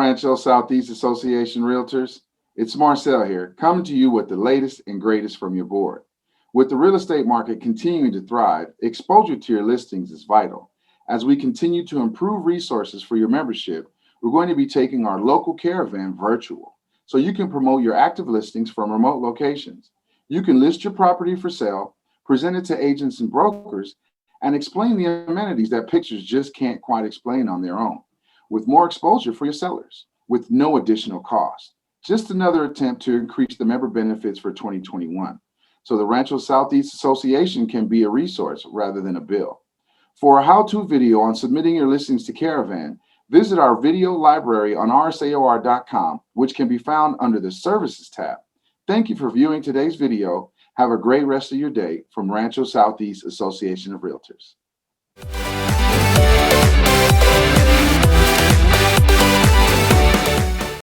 Rancho Southeast Association Realtors. It's Marcel here, coming to you with the latest and greatest from your board. With the real estate market continuing to thrive, exposure to your listings is vital. As we continue to improve resources for your membership, we're going to be taking our local Caravan virtual, so you can promote your active listings from remote locations. You can list your property for sale, present it to agents and brokers, and explain the amenities that pictures just can't quite explain on their own, with more exposure for your sellers, with no additional cost. Just another attempt to increase the member benefits for 2021, so the Rancho Southeast Association can be a resource rather than a bill. For a how-to video on submitting your listings to Caravan, visit our video library on RSAOR.com, which can be found under the Services tab. Thank you for viewing today's video. Have a great rest of your day from Rancho Southeast Association of Realtors.